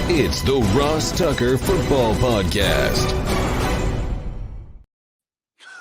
It's the Ross Tucker Football Podcast.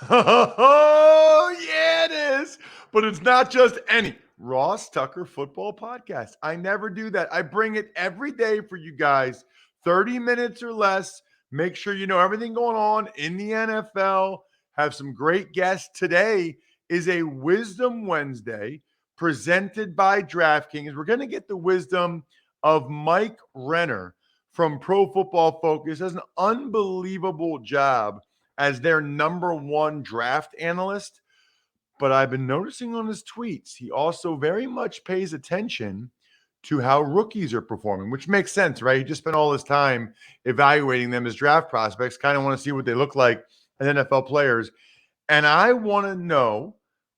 Oh, yeah, it is. But it's not just any Ross Tucker Football Podcast. I never do that. I bring it every day for you guys, 30 minutes or less. Make sure you know everything going on in the NFL. Have some great guests. Today is a Wisdom Wednesday presented by DraftKings. We're going to get the wisdom of Mike Renner from Pro Football Focus. Does an unbelievable job as their number one draft analyst. But I've been noticing on his tweets, he also very much pays attention to how rookies are performing, which makes sense, right? He just spent all his time evaluating them as draft prospects, kind of want to see what they look like as NFL players. And I want to know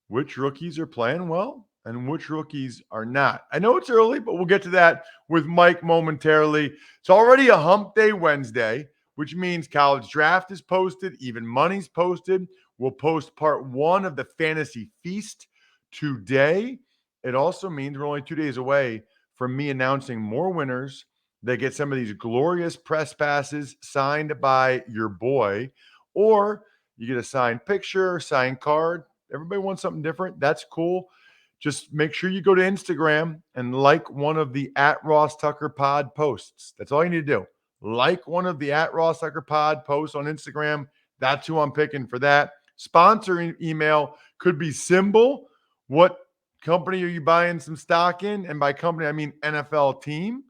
which rookies are playing well and which rookies are not. I know it's early, but we'll get to that with Mike momentarily. It's already a hump day Wednesday, which means college draft is posted, even money's posted. We'll post part one of the fantasy feast today. It also means we're only 2 days away from me announcing more winners that get some of these glorious press passes signed by your boy, or you get a signed picture, signed card. Everybody wants something different. That's cool. Just make sure you go to Instagram and like one of the @RossTuckerPod posts. That's all you need to do. Like one of the @RossTuckerPod posts on Instagram. That's who I'm picking for that. Sponsor email could be Symbol. What company are you buying some stock in? And by company, I mean NFL team,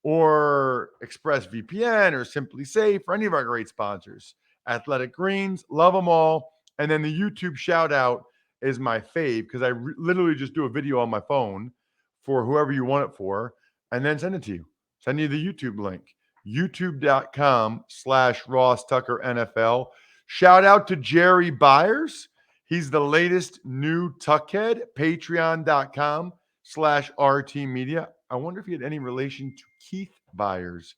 or ExpressVPN, or Simply Safe, or any of our great sponsors. Athletic Greens, love them all. And then the YouTube shout out is my fave, because I literally just do a video on my phone for whoever you want it for, and then send it to you. Send you the YouTube link, youtube.com/Ross Tucker NFL. Shout out to Jerry Byers. He's the latest new Tuckhead, patreon.com/RT Media. I wonder if he had any relation to Keith Byers.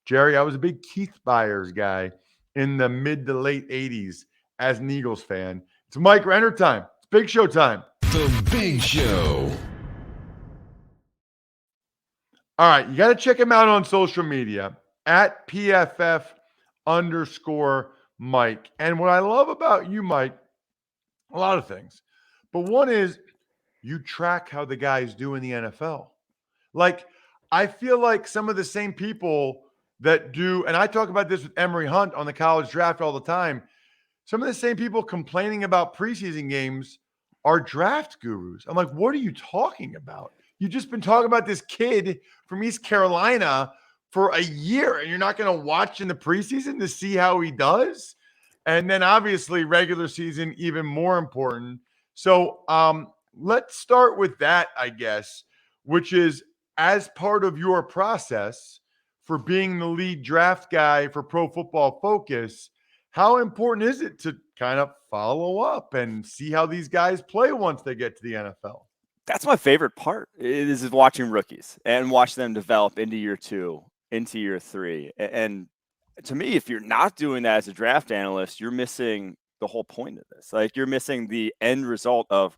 Jerry, I was a big Keith Byers guy in the mid to late 80s as an Eagles fan. It's Mike Renner time. It's Big Show time. The Big Show. All right, you got to check him out on social media at PFF_Mike. And what I love about you, Mike, a lot of things, but one is you track how the guys do in the NFL. Like, I feel like some of the same people that do, and I talk about this with Emery Hunt on the college draft all the time, some of the same people complaining about preseason games are draft gurus. I'm like, what are you talking about? You've just been talking about this kid from East Carolina for a year, and you're not going to watch in the preseason to see how he does? And then obviously regular season, even more important. So let's start with that, I guess, which is, as part of your process for being the lead draft guy for Pro Football Focus, how important is it to kind of follow up and see how these guys play once they get to the NFL? That's my favorite part, is watching rookies and watch them develop into year 2, into year 3. And to me, if you're not doing that as a draft analyst, you're missing the whole point of this. Like, you're missing the end result of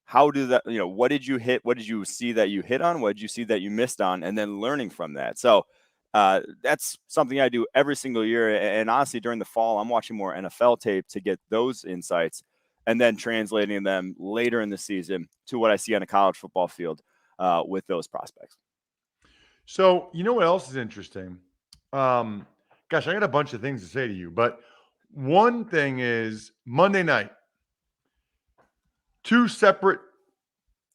how do that, what did you hit? What did you see that you hit on? What did you see that you missed on? And then learning from that. So that's something I do every single year. And honestly, during the fall, I'm watching more NFL tape to get those insights, and then translating them later in the season to what I see on a college football field with those prospects. So, you know what else is interesting? Gosh, I got a bunch of things to say to you, but one thing is Monday night, 2 separate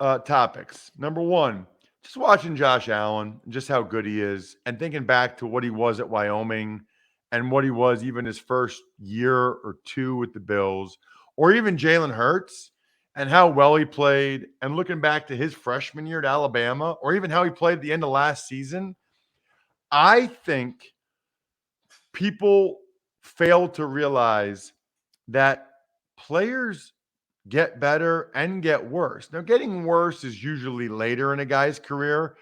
topics. Number one, just watching Josh Allen, just how good he is, and thinking back to what he was at Wyoming and what he was even his first year or 2 with the Bills, or even Jalen Hurts and how well he played, and looking back to his freshman year at Alabama, or even how he played at the end of last season. I think people fail to realize that players get better and get worse. Now, getting worse is usually later in a guy's career,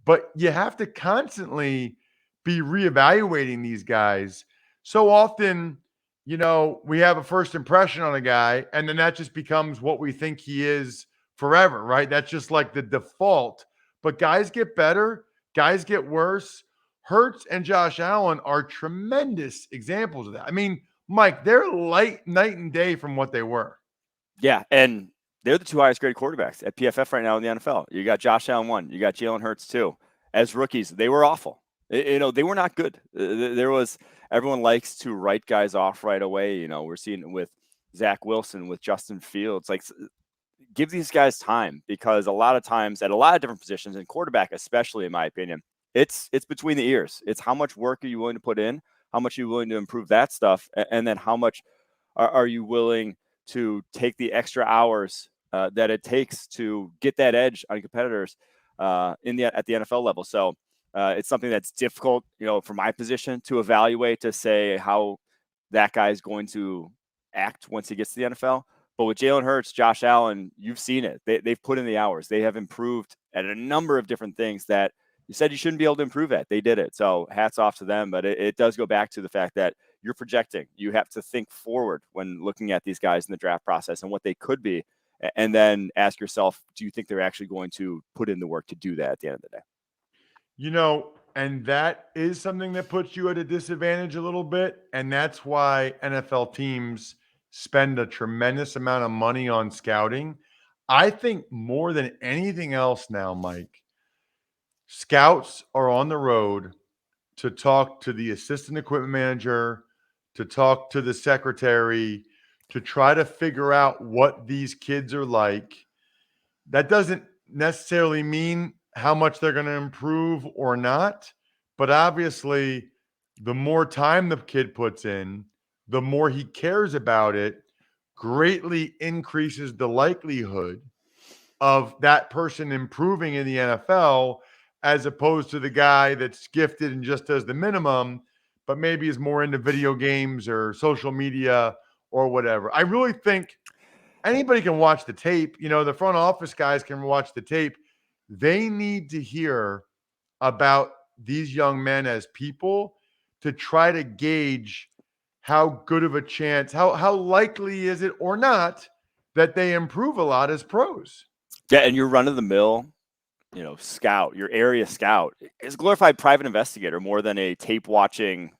but you have to constantly be reevaluating these guys. So often, we have a first impression on a guy, and then that just becomes what we think he is forever, right? That's just like the default. But guys get better, guys get worse. Hurts and Josh Allen are tremendous examples of that. I mean, Mike, they're night and day from what they were. Yeah, and they're the two highest graded quarterbacks at PFF right now in the NFL. You got Josh Allen 1, you got Jalen Hurts 2. As rookies, they were awful. They were not good. There was everyone likes to write guys off right away. We're seeing it with Zach Wilson, with Justin Fields. Like, give these guys time, because a lot of times at a lot of different positions, and quarterback especially, in my opinion, it's between the ears. It's how much work are you willing to put in, how much are you willing to improve that stuff, and then how much are you willing to take the extra hours that it takes to get that edge on competitors at the NFL level. So it's something that's difficult, for my position to evaluate, to say how that guy is going to act once he gets to the NFL. But with Jalen Hurts, Josh Allen, you've seen it. They've put in the hours. They have improved at a number of different things that you said you shouldn't be able to improve at. They did it. So hats off to them. But it does go back to the fact that you're projecting. You have to think forward when looking at these guys in the draft process and what they could be. And then ask yourself, do you think they're actually going to put in the work to do that at the end of the day? And that is something that puts you at a disadvantage a little bit. And that's why NFL teams spend a tremendous amount of money on scouting. I think more than anything else now, Mike, scouts are on the road to talk to the assistant equipment manager, to talk to the secretary, to try to figure out what these kids are like. That doesn't necessarily mean how much they're going to improve or not, but obviously, the more time the kid puts in, the more he cares about it, greatly increases the likelihood of that person improving in the NFL, as opposed to the guy that's gifted and just does the minimum, but maybe is more into video games or social media or whatever. I really think anybody can watch the tape. The front office guys can watch the tape. They need to hear about these young men as people to try to gauge how good of a chance, how likely is it or not that they improve a lot as pros. Yeah, and your run of the mill, scout, your area scout is a glorified private investigator more than a tape watching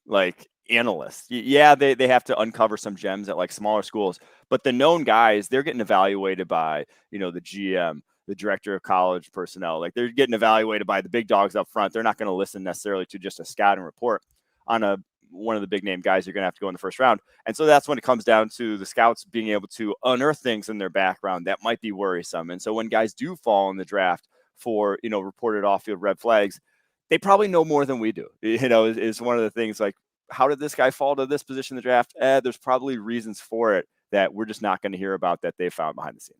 analyst. Yeah, they have to uncover some gems at smaller schools, but the known guys, they're getting evaluated by, the GM, the director of college personnel. They're getting evaluated by the big dogs up front. They're not going to listen necessarily to just a scouting report on one of the big name guys you're going to have to go in the first round. And so that's when it comes down to the scouts being able to unearth things in their background that might be worrisome. And so when guys do fall in the draft for, reported off-field red flags, they probably know more than we do. Is one of the things, how did this guy fall to this position in the draft? There's probably reasons for it that we're just not going to hear about, that they found behind the scenes.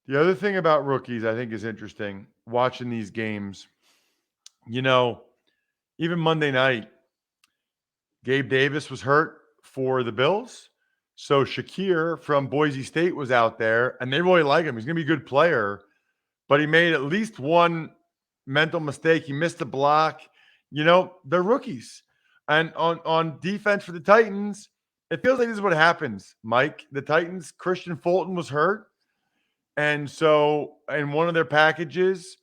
The other thing about rookies I think is interesting, watching these games, even Monday night, Gabe Davis was hurt for the Bills. So Shakir from Boise State was out there, and they really like him. He's going to be a good player, but he made at least one mental mistake. He missed a block. They're rookies. And on defense for the Titans, it feels like this is what happens, Mike. The Titans, Christian Fulton was hurt. And so in one of their packages,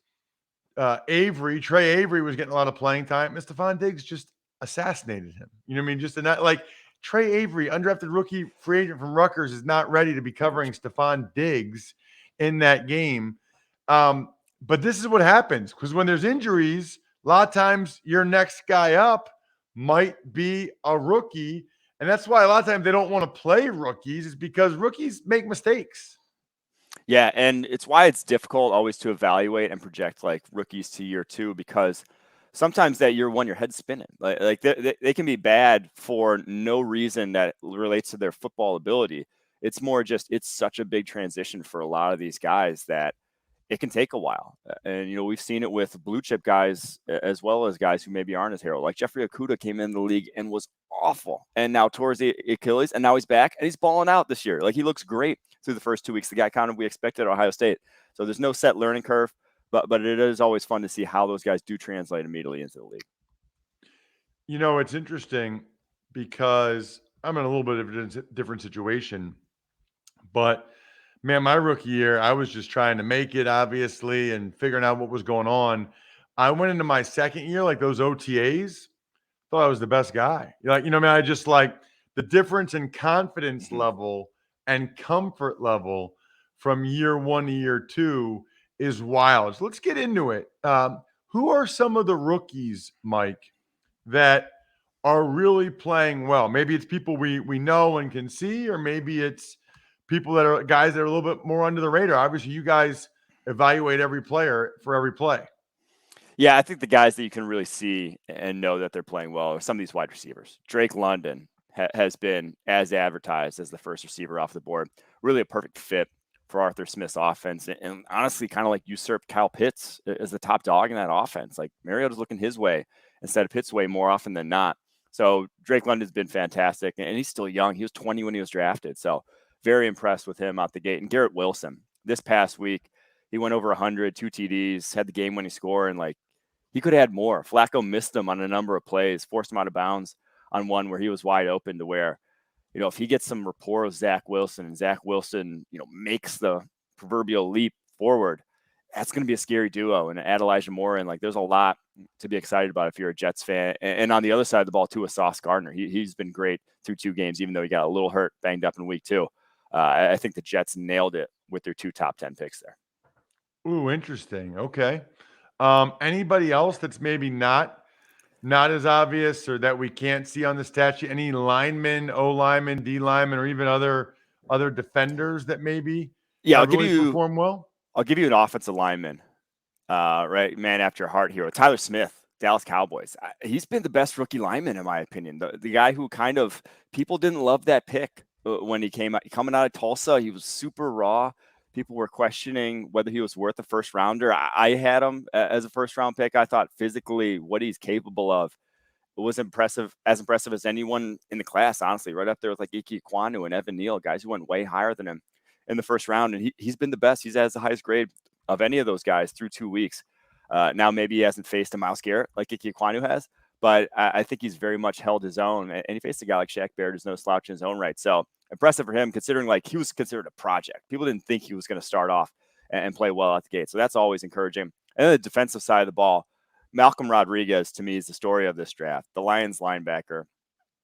Trey Avery was getting a lot of playing time. And Stephon Diggs just assassinated him. You know what I mean? Just Trey Avery, undrafted rookie free agent from Rutgers, is not ready to be covering Stephon Diggs in that game. But this is what happens, because when there's injuries, a lot of times your next guy up might be a rookie. And that's why a lot of times they don't want to play rookies, is because rookies make mistakes. Yeah, and it's why it's difficult always to evaluate and project rookies to year two, because sometimes that year one, your head's spinning. They can be bad for no reason that relates to their football ability. It's more just, it's such a big transition for a lot of these guys that it can take a while. And, we've seen it with blue chip guys as well as guys who maybe aren't as hero. Jeffrey Okudah came in the league and was awful, and now towards the Achilles, and now he's back and he's balling out this year. He looks great through the first 2 weeks. The guy we expected at Ohio State. So there's no set learning curve, but it is always fun to see how those guys do translate immediately into the league. It's interesting because I'm in a little bit of a different situation, but man, my rookie year, I was just trying to make it, obviously, and figuring out what was going on. I went into my second year, like those OTAs, thought I was the best guy. Like, what I mean? I just like the difference in confidence Mhm. level and comfort level from year one to year two is wild. So let's get into it. Who are some of the rookies, Mike, that are really playing well? Maybe it's people we know and can see, or maybe it's people that are guys that are a little bit more under the radar. Obviously, you guys evaluate every player for every play. Yeah, I think the guys that you can really see and know that they're playing well are some of these wide receivers. Drake London has been as advertised as the first receiver off the board. Really a perfect fit for Arthur Smith's offense, and honestly, kind of like usurped Kyle Pitts as the top dog in that offense. Like Mariota's looking his way instead of Pitts' way more often than not. So Drake London's been fantastic, and he's still young. He was 20 when he was drafted, so very impressed with him out the gate. And Garrett Wilson this past week, he went over 100, 2 TDs, had the game-winning score, and like he could have had more. Flacco missed him on a number of plays, forced him out of bounds on one where he was wide open to where, if he gets some rapport with Zach Wilson and Zach Wilson, makes the proverbial leap forward, that's going to be a scary duo. And add Elijah Moore, and like there's a lot to be excited about if you're a Jets fan. And on the other side of the ball, too, is Sauce Gardner. He's been great through 2 games, even though he got a little hurt, banged up in week 2. I think the Jets nailed it with their 2 top 10 picks there. Ooh, interesting. Okay. Anybody else that's maybe not as obvious or that we can't see on the stat sheet? Any linemen, O linemen, D linemen, or even other defenders that maybe Yeah, have really performed well? I'll give you an offensive lineman, right, man after your heart hero, Tyler Smith, Dallas Cowboys. He's been the best rookie lineman in my opinion. The guy who kind of people didn't love that pick when he came out coming out of Tulsa. He was super raw. People were questioning whether he was worth a first rounder. I had him as a first round pick. I thought physically what he's capable of was impressive as anyone in the class, honestly, right up there with like Ike Ekwonu and Evan Neal, guys who went way higher than him in the first round. And he's been the best. He's has the highest grade of any of those guys through 2 weeks. Now, maybe he hasn't faced a Myles Garrett like Ike Ekwonu has, but I think he's very much held his own. And he faced a guy like Shaq Barrett who's no slouch in his own right. So impressive for him, considering like he was considered a project. People didn't think he was going to start off and play well at the gate. So that's always encouraging. And then the defensive side of the ball, Malcolm Rodriguez, to me, is the story of this draft. The Lions linebacker,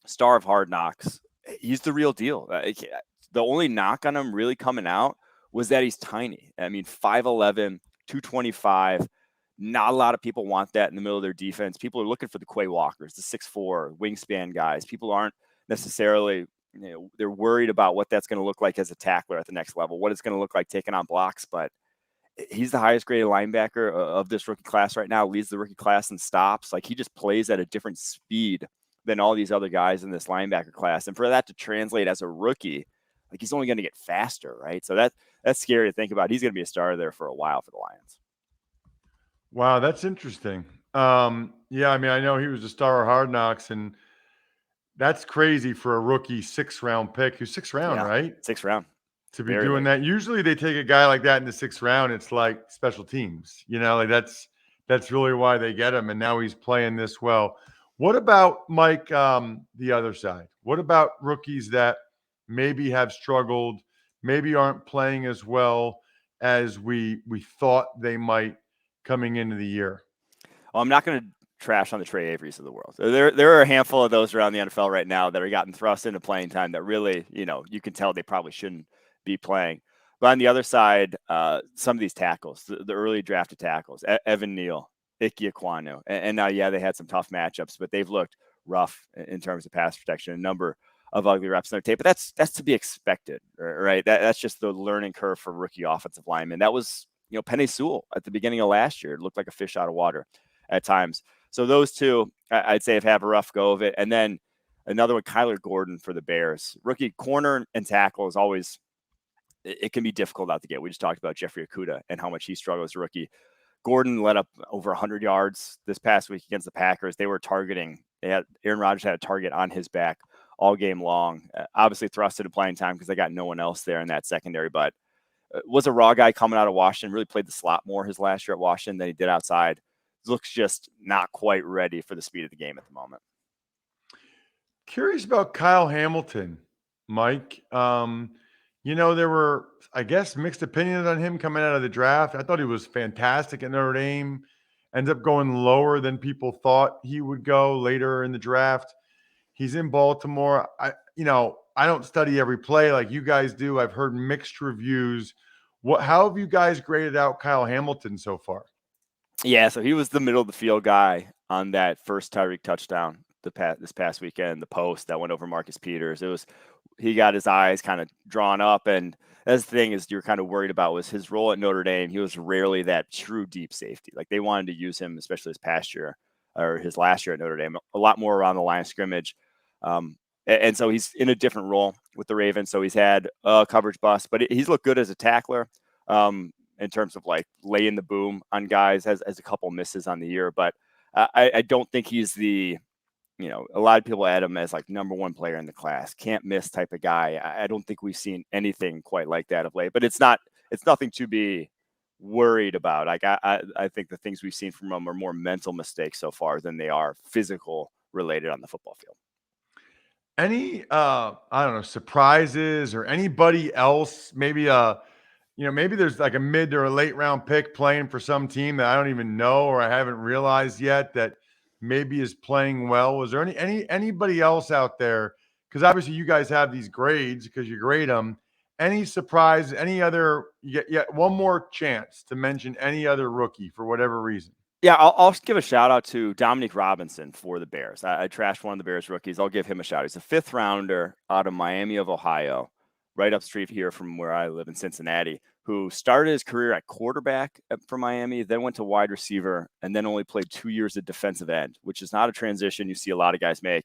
star of Hard Knocks. He's the real deal. The only knock on him really coming out was that he's tiny. I mean, 5'11", 225. Not a lot of people want that in the middle of their defense. People are looking for the Quay Walkers, the 6'4", wingspan guys. People aren't necessarily, they're worried about what that's going to look like as a tackler at the next level, what it's going to look like taking on blocks. But he's the highest graded linebacker of this rookie class right now, leads the rookie class in stops. Like he just plays at a different speed than all these other guys in this linebacker class. And for that to translate as a rookie, like he's only going to get faster, right? So that's scary to think about. He's going to be a star there for a while for the Lions. Wow, that's interesting. Yeah, I mean, I know he was a star of Hard Knocks, and that's crazy for a rookie 6th round pick. Who's 6th round, Yeah, right? 6th round. To be Very doing late. that. Usually they take a guy like that in the 6th round. It's like special teams, like that's really why they get him. And now he's playing this well. What about Mike, the other side? What about rookies that maybe have struggled, maybe aren't playing as well as we thought they might coming into the year? Well, I'm not going to trash on the Trey Averys of the world. There are a handful of those around the NFL right now that are gotten thrust into playing time that really, you can tell they probably shouldn't be playing. But on the other side, some of these tackles, the early drafted tackles, Evan Neal, Ike Ekwonu, and now, yeah, they had some tough matchups, but they've looked rough in terms of pass protection, a number of ugly reps in their tape. But that's to be expected, right? That's just the learning curve for rookie offensive linemen. That was, Penei Sewell at the beginning of last year. It looked like a fish out of water at times. So those two, I'd say, have a rough go of it. And then another one, Kyler Gordon for the Bears. Rookie corner and tackle is always, it can be difficult out to get. We just talked about Jeffrey Okudah and how much he struggled as a rookie. Gordon let up over 100 yards this past week against the Packers. Aaron Rodgers had a target on his back all game long. Obviously thrust into playing time because they got no one else there in that secondary, but was a raw guy coming out of Washington, really played the slot more his last year at Washington than he did outside. Looks just not quite ready for the speed of the game at the moment. Curious about Kyle Hamilton, Mike. There were, I guess, mixed opinions on him coming out of the draft. I thought he was fantastic at Notre Dame. ends up going lower than people thought he would go later in the draft. He's in Baltimore. I don't study every play like you guys do. I've heard mixed reviews. How have you guys graded out Kyle Hamilton so far? Yeah, so he was the middle of the field guy on that first Tyreek touchdown this past weekend, the post that went over Marcus Peters. He got his eyes kind of drawn up, and that's the thing is you're kind of worried about was his role at Notre Dame. He was rarely that true deep safety. Like they wanted to use him, especially his past year or his last year at Notre Dame, a lot more around the line of scrimmage. And so he's in a different role with the Ravens. So he's had a coverage bust, but he's looked good as a tackler. In terms of like laying the boom on guys, has a couple misses on the year, but I don't think he's a lot of people add him as like number one player in the class, can't miss type of guy. I don't think we've seen anything quite like that of late, but it's nothing to be worried about. Like I think the things we've seen from him are more mental mistakes so far than they are physical related on the football field. Any I don't know, surprises or anybody else, maybe maybe there's like a mid or a late round pick playing for some team that I don't even know or I haven't realized yet that maybe is playing well. Was there anybody else out there? Because obviously you guys have these grades because you grade them. Any surprise? Any other? You get one more chance to mention any other rookie for whatever reason. Yeah, I'll give a shout out to Dominique Robinson for the Bears. I trashed one of the Bears rookies. I'll give him a shout. He's a 5th rounder out of Miami of Ohio, right up street here from where I live in Cincinnati, who started his career at quarterback for Miami, then went to wide receiver, and then only played 2 years at defensive end, which is not a transition you see a lot of guys make.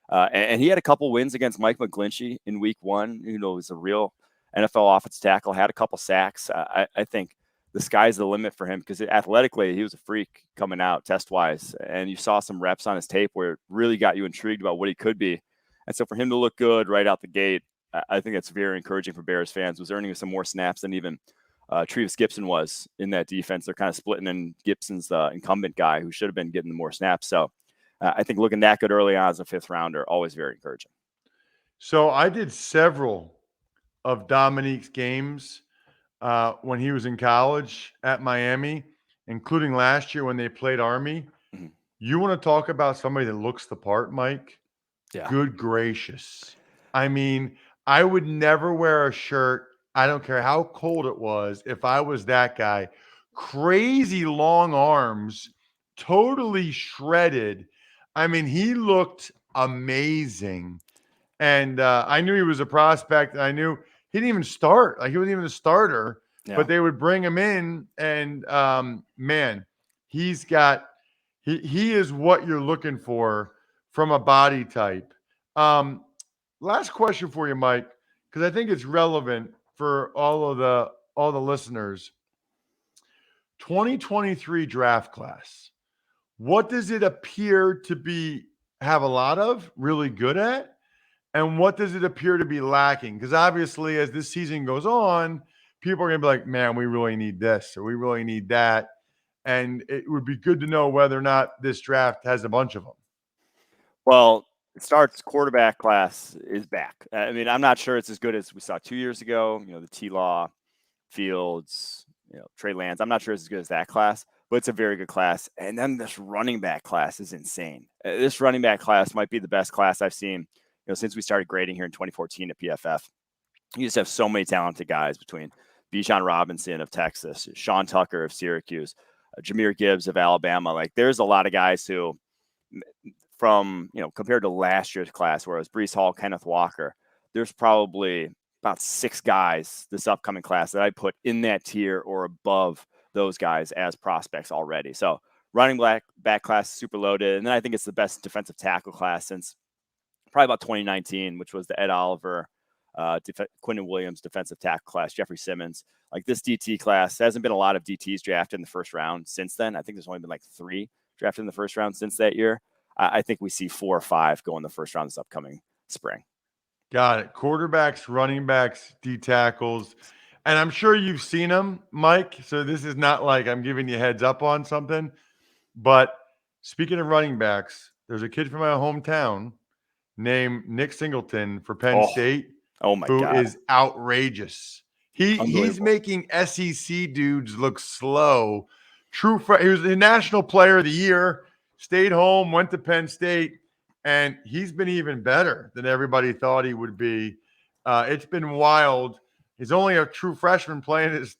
And he had a couple wins against Mike McGlinchey in week 1. He's a real NFL offensive tackle, had a couple sacks. I think the sky's the limit for him because athletically he was a freak coming out test wise, and you saw some reps on his tape where it really got you intrigued about what he could be. And so for him to look good right out the gate, I think that's very encouraging for Bears fans. Was earning some more snaps than even Trevis Gibson was in that defense. They're kind of splitting in Gibson's the incumbent guy who should have been getting more snaps. So I think looking that good early on as a 5th rounder, always very encouraging. So I did several of Dominique's games when he was in college at Miami, including last year when they played Army. Mm-hmm. You want to talk about somebody that looks the part, Mike? Yeah. Good gracious. I mean, I would never wear a shirt. I don't care how cold it was. If I was that guy, crazy long arms, totally shredded. I mean, he looked amazing. And I knew he was a prospect. And I knew he didn't even start. Like he wasn't even a starter, but they would bring him in. And man, he is what you're looking for from a body type. Last question for you, Mike, because I think it's relevant for all the listeners. 2023 draft class. What does it appear to have a lot of, really good at? And what does it appear to be lacking? Because obviously, as this season goes on, people are going to be like, man, we really need this or we really need that. And it would be good to know whether or not this draft has a bunch of them. Well, it starts quarterback class is back. I mean, I'm not sure it's as good as we saw 2 years ago. The T-Law, Fields, Trey Lance. I'm not sure it's as good as that class, but it's a very good class. And then this running back class is insane. This running back class might be the best class I've seen since we started grading here in 2014 at PFF. You just have so many talented guys between Bijan Robinson of Texas, Sean Tucker of Syracuse, Jahmyr Gibbs of Alabama. Like there's a lot of guys who from, compared to last year's class, where it was Breece Hall, Kenneth Walker, there's probably about 6 guys this upcoming class that I put in that tier or above those guys as prospects already. So running back class, super loaded. And then I think it's the best defensive tackle class since probably about 2019, which was the Ed Oliver, Quinnen Williams defensive tackle class, Jeffrey Simmons. Like this DT class, there hasn't been a lot of DTs drafted in the first round since then. I think there's only been like 3 drafted in the first round since that year. I think we see 4 or 5 go in the first round this upcoming spring. Got it. Quarterbacks, running backs, D tackles. And I'm sure you've seen them, Mike. So this is not like I'm giving you heads up on something. But speaking of running backs, there's a kid from my hometown named Nick Singleton for Penn State. Oh my God. Who is outrageous. He's making SEC dudes look slow He was the National Player of the Year, stayed home, went to Penn State, and he's been even better than everybody thought he would be. It's been wild. He's only a true freshman playing his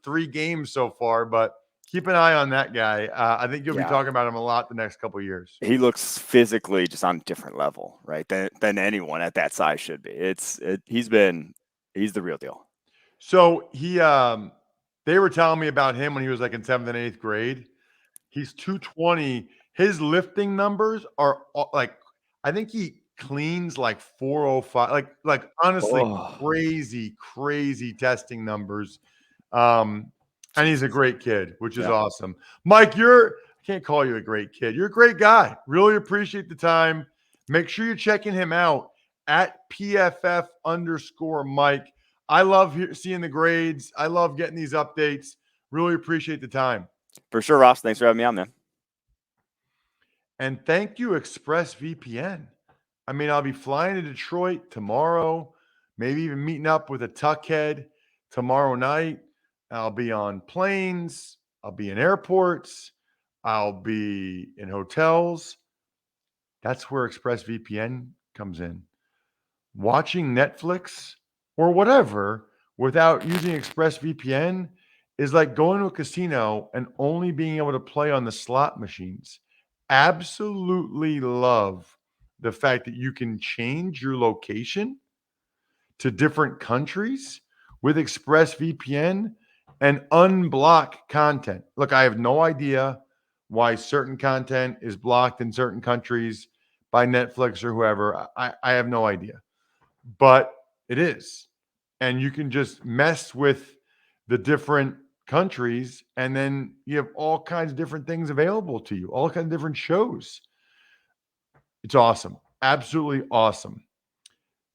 three games so far, but keep an eye on that guy. I think you'll be talking about him a lot the next couple of years. He looks physically just on a different level, right? Than anyone at that size should be. He's the real deal. So they were telling me about him when he was like in 7th and 8th grade. He's 220. His lifting numbers are like, I think he cleans like 405. Like honestly, crazy testing numbers. And he's a great kid, which is awesome. Mike, I can't call you a great kid. You're a great guy. Really appreciate the time. Make sure you're checking him out at PFF_Mike. I love seeing the grades. I love getting these updates. Really appreciate the time. For sure, Ross. Thanks for having me on, man. And thank you, ExpressVPN. I mean, I'll be flying to Detroit tomorrow, maybe even meeting up with a tuckhead tomorrow night. I'll be on planes. I'll be in airports. I'll be in hotels. That's where ExpressVPN comes in. Watching Netflix or whatever without using ExpressVPN is like going to a casino and only being able to play on the slot machines. Absolutely love the fact that you can change your location to different countries with ExpressVPN and unblock content. Look, I have no idea why certain content is blocked in certain countries by Netflix or whoever. I have no idea, but it is. And you can just mess with the different countries, and then you have all kinds of different things available to you, all kinds of different shows. It's awesome. Absolutely awesome.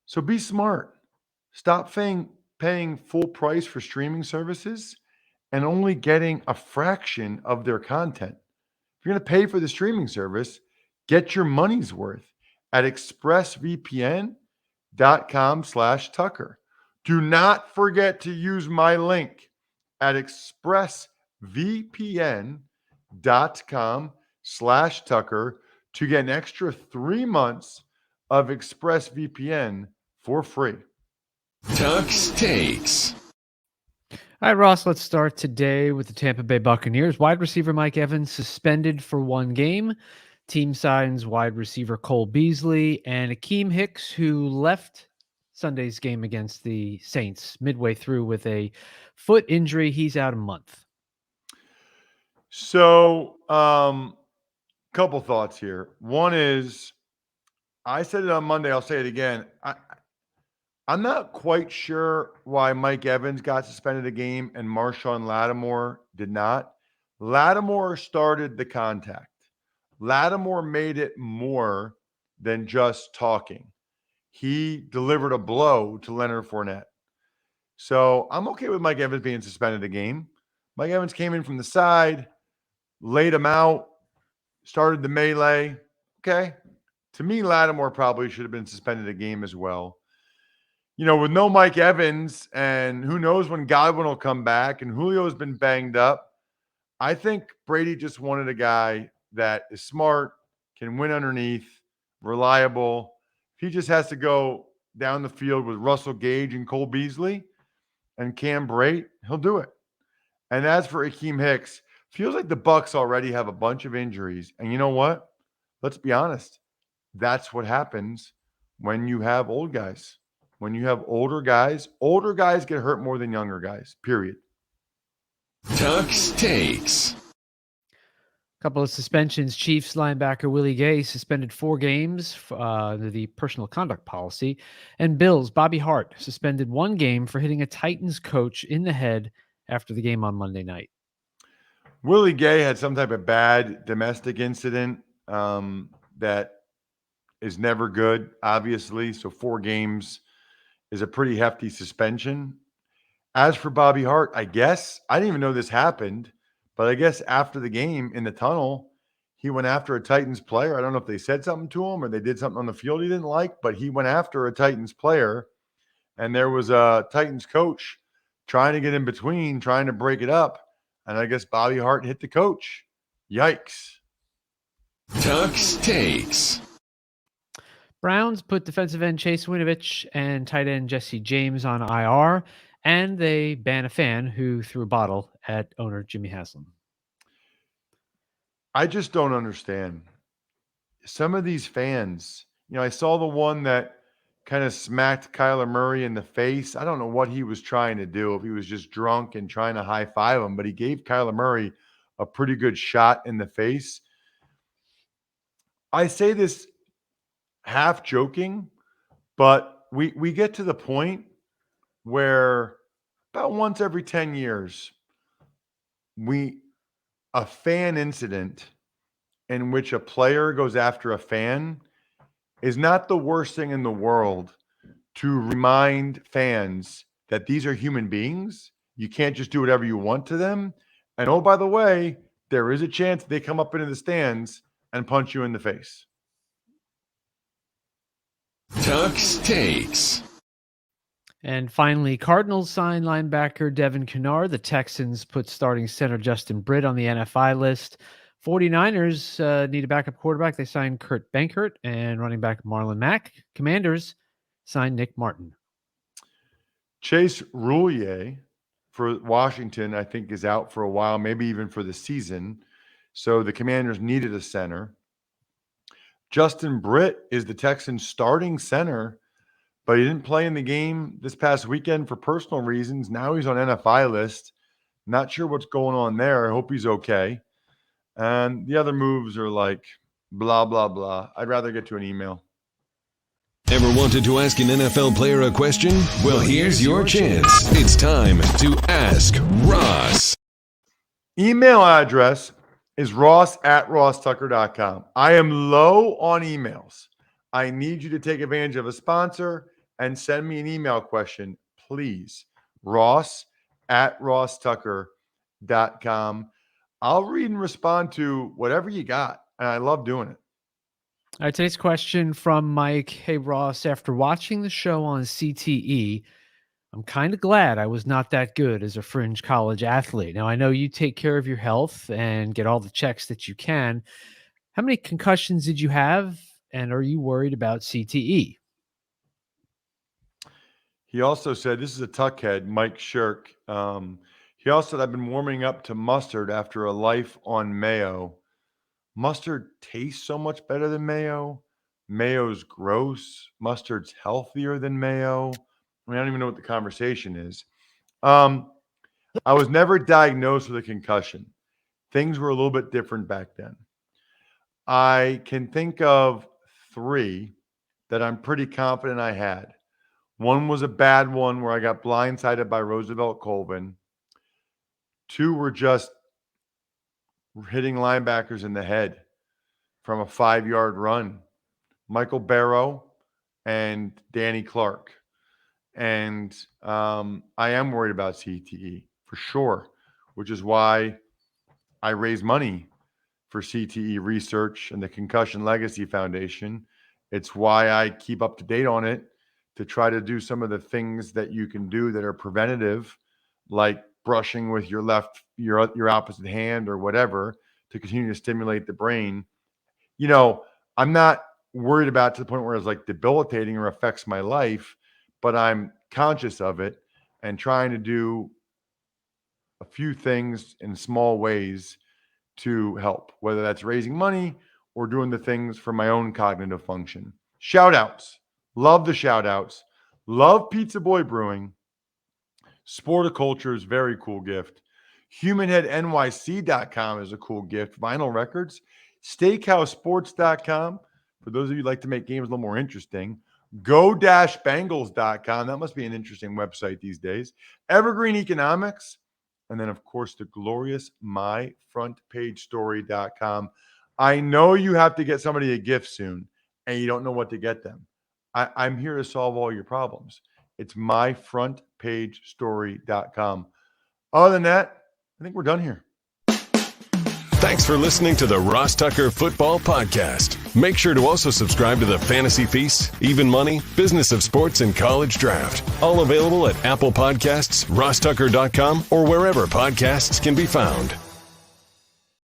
So be smart. Stop paying full price for streaming services and only getting a fraction of their content. If you're going to pay for the streaming service, get your money's worth at expressvpn.com/Tucker. Do not forget to use my link at expressvpn.com/Tucker to get an extra 3 months of ExpressVPN for free. Tuck's Takes. All right, Ross, let's start today with the Tampa Bay Buccaneers. Wide receiver Mike Evans suspended for 1 game. Team signs wide receiver Cole Beasley and Akeem Hicks, who left Sunday's game against the Saints midway through with a foot injury. He's out a month. So, couple thoughts here. One is, I said it on Monday. I'll say it again. I'm not quite sure why Mike Evans got suspended a game and Marshawn Lattimore did not. Lattimore started the contact. Lattimore made it more than just talking. He delivered a blow to Leonard Fournette. So I'm okay with Mike Evans being suspended a game. Mike Evans came in from the side, laid him out, started the melee. Okay. To me, Lattimore probably should have been suspended a game as well. You know, with no Mike Evans, and who knows when Godwin will come back, and Julio's been banged up, I think Brady just wanted a guy that is smart, can win underneath, reliable. If he just has to go down the field with Russell Gage and Cole Beasley and Cam Brate, he'll do it. And as for Akeem Hicks, feels like the Bucs already have a bunch of injuries. And you know what? Let's be honest. That's what happens when you have old guys. When you have older guys get hurt more than younger guys, period. Tuck's Takes. Couple of suspensions. Chiefs linebacker Willie Gay suspended 4 games under the personal conduct policy. And Bills Bobby Hart suspended 1 game for hitting a Titans coach in the head after the game on Monday night. Willie Gay had some type of bad domestic incident that is never good, obviously. So 4 games is a pretty hefty suspension. As for Bobby Hart, I guess, I didn't even know this happened, but I guess after the game in the tunnel, he went after a Titans player. I don't know if they said something to him or they did something on the field he didn't like, but he went after a Titans player, and there was a Titans coach trying to get in between, trying to break it up. And I guess Bobby Hart hit the coach. Yikes. Tuck's takes. Browns put defensive end Chase Winovich and tight end Jesse James on IR, and they ban a fan who threw a bottle at owner Jimmy Haslam. I just don't understand. Some of these fans, I saw the one that kind of smacked Kyler Murray in the face. I don't know what he was trying to do, if he was just drunk and trying to high five him, but he gave Kyler Murray a pretty good shot in the face. I say this half joking, but we get to the point where about once every 10 years, a fan incident in which a player goes after a fan is not the worst thing in the world to remind fans that these are human beings. You can't just do whatever you want to them. And oh, by the way, there is a chance they come up into the stands and punch you in the face. Tuck's takes. And finally, Cardinals signed linebacker Devin Kennard. The Texans put starting center Justin Britt on the NFI list. 49ers need a backup quarterback. They signed Kurt Benkert and running back Marlon Mack. Commanders signed Nick Martin. Chase Roulier for Washington, I think, is out for a while, maybe even for the season. So the Commanders needed a center. Justin Britt is the Texans' starting center, but he didn't play in the game this past weekend for personal reasons. Now he's on NFI list. Not sure what's going on there. I hope he's okay. And the other moves are like blah, blah, blah. I'd rather get to an email. Ever wanted to ask an NFL player a question? Well, here's your chance. It's time to Ask Ross. Email address is ross@rosstucker.com. I am low on emails. I need you to take advantage of a sponsor and send me an email question, please. ross@rosstucker.com. I'll read and respond to whatever you got, and I love doing it. All right, today's question from Mike. Hey, Ross, after watching the show on CTE, I'm kind of glad I was not that good as a fringe college athlete. Now, I know you take care of your health and get all the checks that you can. How many concussions did you have, and are you worried about CTE? He also said, this is a tuckhead, Mike Shirk. He also said, I've been warming up to mustard after a life on mayo. Mustard tastes so much better than mayo. Mayo's gross. Mustard's healthier than mayo. I don't even know what the conversation is. I was never diagnosed with a concussion. Things were a little bit different back then. I can think of 3 that I'm pretty confident I had. One was a bad one where I got blindsided by Roosevelt Colvin. 2 were just hitting linebackers in the head from a 5-yard run. Michael Barrow and Danny Clark. And I am worried about CTE for sure, which is why I raise money for CTE research and the Concussion Legacy Foundation. It's why I keep up to date on it, to try to do some of the things that you can do that are preventative, like brushing with your opposite hand or whatever, to continue to stimulate the brain. I'm not worried about it to the point where it's like debilitating or affects my life, but I'm conscious of it and trying to do a few things in small ways to help, whether that's raising money or doing the things for my own cognitive function. Shout outs. Love the shout outs. Love Pizza Boy Brewing. Sporticulture is very cool gift. HumanHeadNYC.com is a cool gift. Vinyl Records. SteakhouseSports.com for those of you who like to make games a little more interesting. Go-Bengals.com. That must be an interesting website these days. Evergreen Economics. And then, of course, the glorious MyFrontPageStory.com. I know you have to get somebody a gift soon, and you don't know what to get them. I'm here to solve all your problems. It's MyFrontPageStory.com. Other than that, I think we're done here. Thanks for listening to the Ross Tucker Football Podcast. Make sure to also subscribe to the Fantasy Feast, Even Money, Business of Sports, and College Draft. All available at Apple Podcasts, rosstucker.com, or wherever podcasts can be found.